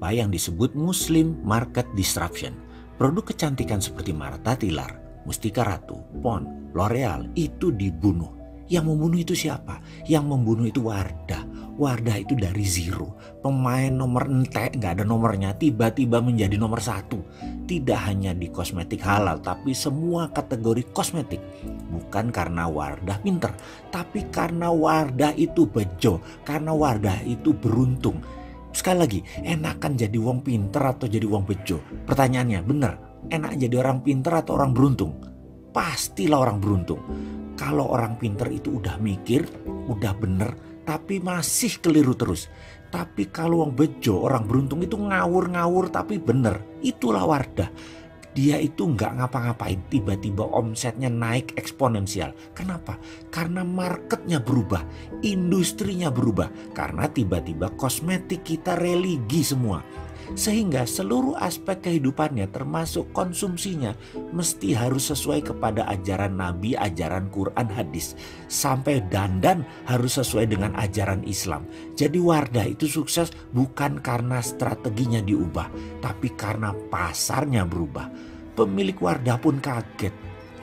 apa yang disebut Muslim Market Disruption. Produk kecantikan seperti Martha Tilar, Mustika Ratu, Pond, L'Oreal itu dibunuh. Yang membunuh itu siapa? Yang membunuh itu Wardah. Wardah itu dari zero. Pemain nomor entek, nggak ada nomornya, tiba-tiba menjadi nomor 1. Tidak hanya di kosmetik halal, tapi semua kategori kosmetik. Bukan karena Wardah pinter, tapi karena Wardah itu bejo, karena Wardah itu beruntung. Sekali lagi, enakan jadi wong pinter atau jadi wong bejo? Pertanyaannya, bener, enak jadi orang pinter atau orang beruntung? Pastilah orang beruntung. Kalau orang pinter itu udah mikir, udah bener, tapi masih keliru terus. Tapi kalau orang bejo, orang beruntung itu ngawur-ngawur tapi bener. Itulah Wardah. Dia itu nggak ngapa-ngapain, tiba-tiba omsetnya naik eksponensial. Kenapa? Karena marketnya berubah, industrinya berubah. Karena tiba-tiba kosmetik kita religi semua. Sehingga seluruh aspek kehidupannya termasuk konsumsinya mesti harus sesuai kepada ajaran Nabi, ajaran Quran, hadis. Sampai dandan harus sesuai dengan ajaran Islam. Jadi Wardah itu sukses bukan karena strateginya diubah, tapi karena pasarnya berubah. Pemilik Wardah pun kaget.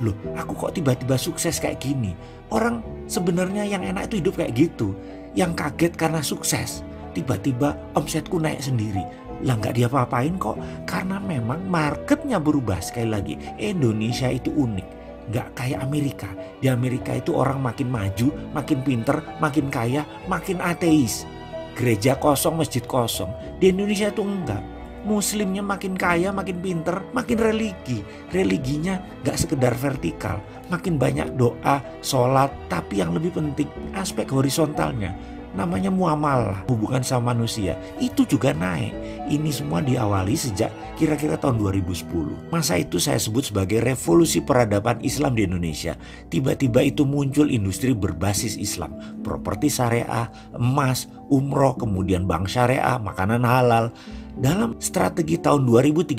Loh, aku kok tiba-tiba sukses kayak gini? Orang sebenarnya yang enak itu hidup kayak gitu. Yang kaget karena sukses. Tiba-tiba omsetku naik sendiri. Lah nggak diapa-apain kok, karena memang marketnya berubah. Sekali lagi, Indonesia itu unik, nggak kayak Amerika. Di Amerika itu orang makin maju, makin pinter, makin kaya, makin ateis. Gereja kosong, masjid kosong. Di Indonesia itu enggak. Muslimnya makin kaya, makin pinter, makin religi. Religinya nggak sekedar vertikal, makin banyak doa, sholat, tapi yang lebih penting aspek horizontalnya. Namanya muamalah, hubungan sama manusia, itu juga naik. Ini semua diawali sejak kira-kira tahun 2010. Masa itu saya sebut sebagai revolusi peradaban Islam di Indonesia. Tiba-tiba itu muncul industri berbasis Islam. Properti syariah, emas, umroh, kemudian bank syariah, makanan halal. Dalam strategi tahun 2030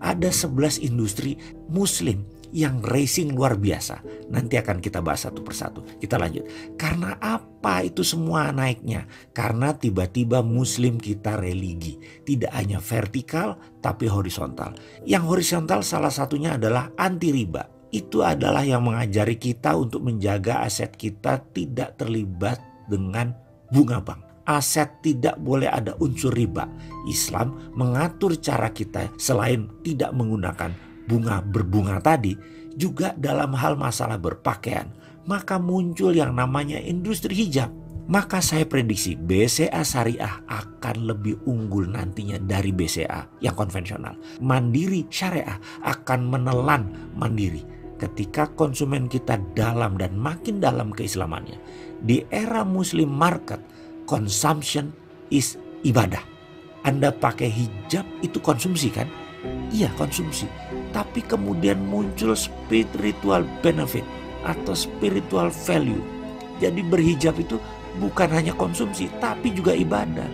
ada 11 industri muslim yang racing luar biasa. Nanti akan kita bahas satu persatu. Kita lanjut. Karena apa itu semua naiknya? Karena tiba-tiba muslim kita religi. Tidak hanya vertikal tapi horizontal. Yang horizontal salah satunya adalah anti riba. Itu adalah yang mengajari kita untuk menjaga aset kita tidak terlibat dengan bunga bank. Aset tidak boleh ada unsur riba. Islam mengatur cara kita selain tidak menggunakan bunga berbunga tadi, juga dalam hal masalah berpakaian. Maka muncul yang namanya industri hijab. Maka saya prediksi BCA syariah akan lebih unggul nantinya dari BCA yang konvensional. Mandiri syariah akan menelan mandiri ketika konsumen kita dalam dan makin dalam keislamannya. Di era Muslim market, consumption is ibadah. Anda pakai hijab itu konsumsi kan? Iya, konsumsi. Tapi kemudian muncul spiritual benefit atau spiritual value. Jadi berhijab itu bukan hanya konsumsi tapi juga ibadah.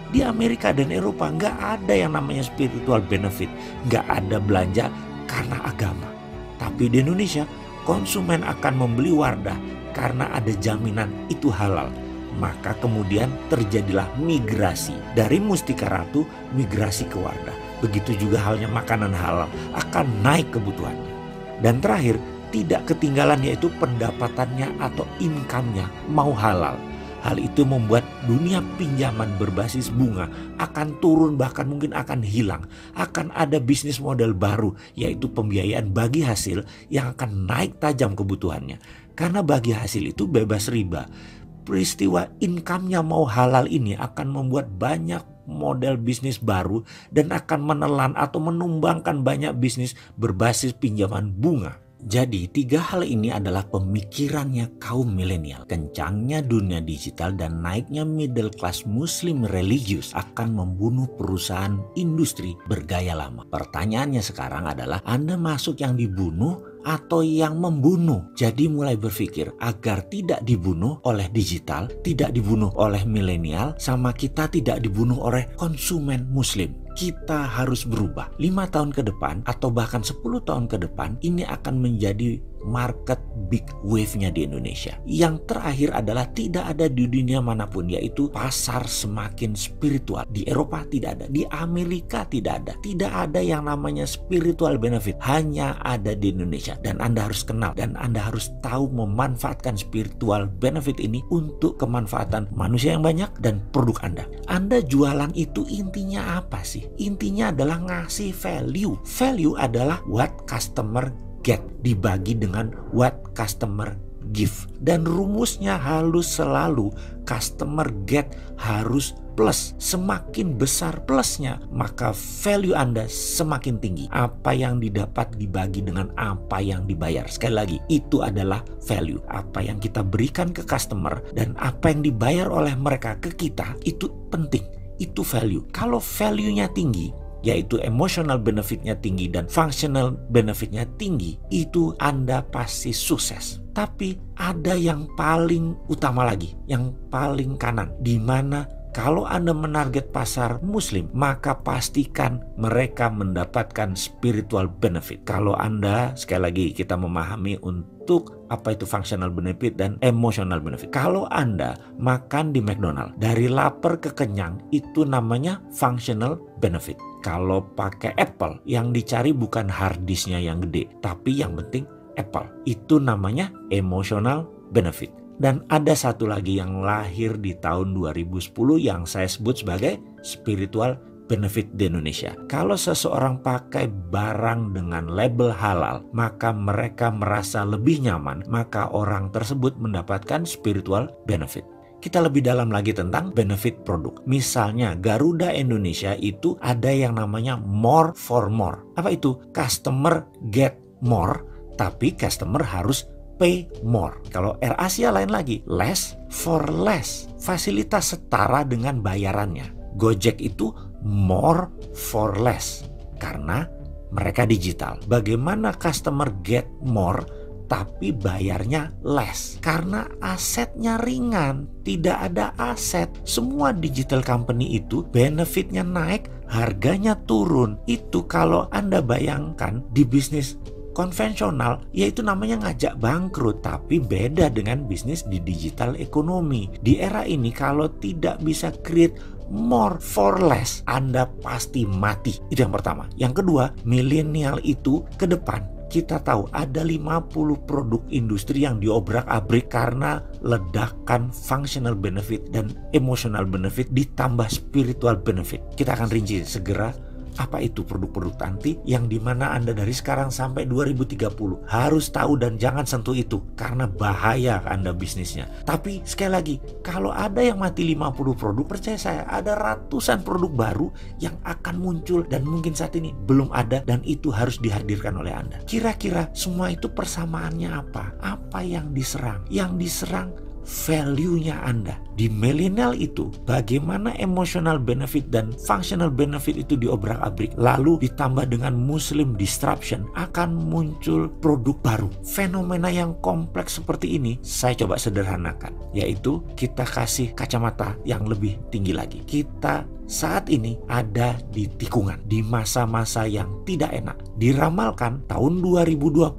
Di Amerika dan Eropa nggak ada yang namanya spiritual benefit. Nggak ada belanja karena agama. Tapi di Indonesia konsumen akan membeli Wardah karena ada jaminan itu halal. Maka kemudian terjadilah migrasi dari Mustika Ratu, migrasi ke Wardah. Begitu juga halnya makanan halal akan naik kebutuhannya. Dan terakhir, tidak ketinggalan yaitu pendapatannya atau income-nya mau halal. Hal itu membuat dunia pinjaman berbasis bunga akan turun, bahkan mungkin akan hilang. Akan ada bisnis model baru yaitu pembiayaan bagi hasil yang akan naik tajam kebutuhannya. Karena bagi hasil itu bebas riba. Peristiwa income-nya mau halal ini akan membuat banyak model bisnis baru dan akan menelan atau menumbangkan banyak bisnis berbasis pinjaman bunga. Jadi 3 hal ini adalah pemikirannya kaum milenial. Kencangnya dunia digital dan naiknya middle class muslim religius akan membunuh perusahaan industri bergaya lama. Pertanyaannya sekarang adalah Anda masuk yang dibunuh atau yang membunuh? Jadi mulai berpikir agar tidak dibunuh oleh digital, tidak dibunuh oleh milenial, sama kita tidak dibunuh oleh konsumen muslim. Kita harus berubah. 5 tahun ke depan atau bahkan 10 tahun ke depan ini akan menjadi market big wave-nya di Indonesia. Yang terakhir adalah tidak ada di dunia manapun, yaitu pasar semakin spiritual. Di Eropa tidak ada, di Amerika tidak ada. Tidak ada yang namanya spiritual benefit, hanya ada di Indonesia. Dan Anda harus kenal dan Anda harus tahu memanfaatkan spiritual benefit ini untuk kemanfaatan manusia yang banyak dan produk Anda. Anda jualan itu intinya apa sih? Intinya adalah ngasih value. Value adalah what customer get dibagi dengan what customer give. Dan rumusnya halus selalu, customer get harus plus. Semakin besar plusnya, maka value Anda semakin tinggi. Apa yang didapat dibagi dengan apa yang dibayar. Sekali lagi, itu adalah value. Apa yang kita berikan ke customer dan apa yang dibayar oleh mereka ke kita, itu penting. Itu value. Kalau value-nya tinggi, yaitu emotional benefitnya tinggi dan functional benefitnya tinggi, itu Anda pasti sukses. Tapi ada yang paling utama lagi, yang paling kanan, di mana kalau Anda menarget pasar muslim, maka pastikan mereka mendapatkan spiritual benefit. Kalau Anda, sekali lagi kita memahami untuk apa itu functional benefit dan emotional benefit. Kalau Anda makan di McDonald, dari lapar ke kenyang, itu namanya functional benefit. Kalau pakai Apple, yang dicari bukan hard disknya yang gede, tapi yang penting Apple. Itu namanya emotional benefit. Dan ada satu lagi yang lahir di tahun 2010 yang saya sebut sebagai spiritual benefit di Indonesia. Kalau seseorang pakai barang dengan label halal, maka mereka merasa lebih nyaman, maka orang tersebut mendapatkan spiritual benefit. Kita lebih dalam lagi tentang benefit produk. Misalnya Garuda Indonesia itu ada yang namanya more for more. Apa itu? Customer get more, tapi customer harus pay more. Kalau Air Asia lain lagi, less for less. Fasilitas setara dengan bayarannya. Gojek itu more for less karena mereka digital. Bagaimana customer get more tapi bayarnya less? Karena asetnya ringan, tidak ada aset. Semua digital company itu benefitnya naik, harganya turun. Itu kalau Anda bayangkan di bisnis konvensional, yaitu namanya ngajak bangkrut, tapi beda dengan bisnis di digital ekonomi. Di era ini kalau tidak bisa create more for less, Anda pasti mati. Itu yang pertama. Yang kedua, milenial itu ke depan kita tahu ada 50 produk industri yang diobrak-abrik karena ledakan functional benefit dan emotional benefit ditambah spiritual benefit. Kita akan rinci segera apa itu produk-produk nanti yang dimana Anda dari sekarang sampai 2030 harus tahu dan jangan sentuh itu karena bahaya Anda bisnisnya. Tapi sekali lagi, kalau ada yang mati 50 produk, percaya saya ada ratusan produk baru yang akan muncul dan mungkin saat ini belum ada, dan itu harus dihadirkan oleh Anda. Kira-kira semua itu persamaannya apa? Apa yang diserang? Yang diserang value-nya Anda. Di milenial itu bagaimana emotional benefit dan functional benefit itu diobrak-abrik, lalu ditambah dengan muslim disruption, akan muncul produk baru. Fenomena yang kompleks seperti ini saya coba sederhanakan, yaitu kita kasih kacamata yang lebih tinggi lagi. Kita saat ini ada di tikungan, di masa-masa yang tidak enak. Diramalkan tahun 2020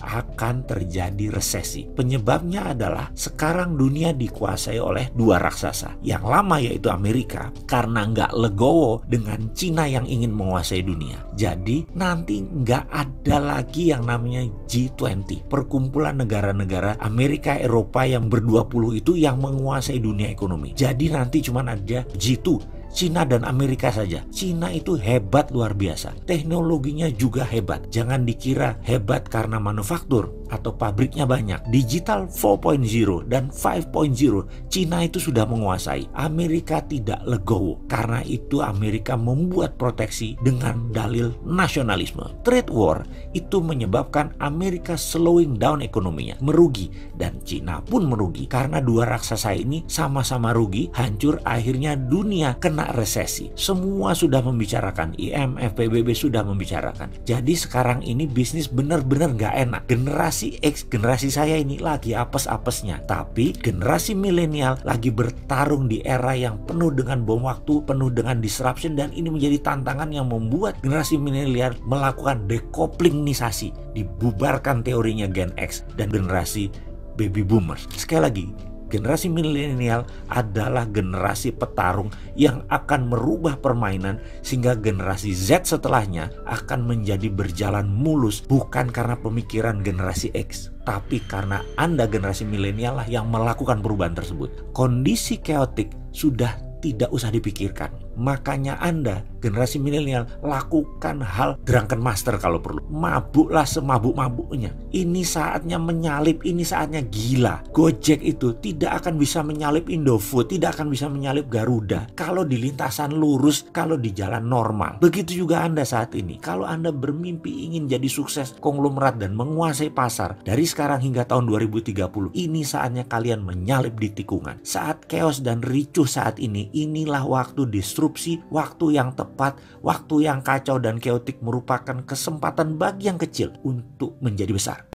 akan terjadi resesi. Penyebabnya adalah sekarang dunia dikuasai oleh dua raksasa. Yang lama yaitu Amerika, karena nggak legowo dengan Cina yang ingin menguasai dunia. Jadi nanti nggak ada lagi yang namanya G20. Perkumpulan negara-negara Amerika, Eropa yang ber-20 itu yang menguasai dunia ekonomi. Jadi nanti cuma ada G2. Cina dan Amerika saja. Cina itu hebat luar biasa. Teknologinya juga hebat. Jangan dikira hebat karena manufaktur atau pabriknya banyak. Digital 4.0 dan 5.0 Cina itu sudah menguasai. Amerika tidak legowo. Karena itu Amerika membuat proteksi dengan dalil nasionalisme. Trade war itu menyebabkan Amerika slowing down ekonominya, merugi, dan Cina pun merugi. Karena dua raksasa ini sama-sama rugi, hancur, akhirnya dunia kena kena resesi. Semua sudah membicarakan, IMF, PBB sudah membicarakan. Jadi sekarang ini bisnis benar-benar gak enak. Generasi X, generasi saya ini lagi apes-apesnya. Tapi generasi milenial lagi bertarung di era yang penuh dengan bom waktu, penuh dengan disruption, dan ini menjadi tantangan yang membuat generasi milenial melakukan decouplingisasi, dibubarkan teorinya Gen X dan generasi baby boomers. Sekali lagi, generasi milenial adalah generasi petarung yang akan merubah permainan sehingga generasi Z setelahnya akan menjadi berjalan mulus, bukan karena pemikiran generasi X, tapi karena Anda generasi milenial lah yang melakukan perubahan tersebut. Kondisi chaotic sudah tidak usah dipikirkan. Makanya Anda, generasi milenial, lakukan hal drunken master kalau perlu. Mabuklah semabuk-mabuknya. Ini saatnya menyalip, ini saatnya gila. Gojek itu tidak akan bisa menyalip Indofood, tidak akan bisa menyalip Garuda kalau di lintasan lurus, kalau di jalan normal. Begitu juga Anda saat ini. Kalau Anda bermimpi ingin jadi sukses konglomerat dan menguasai pasar dari sekarang hingga tahun 2030, ini saatnya kalian menyalip di tikungan. Saat chaos dan ricuh saat ini, inilah waktu disrupsi, waktu yang tepat, waktu yang kacau dan chaotic merupakan kesempatan bagi yang kecil untuk menjadi besar.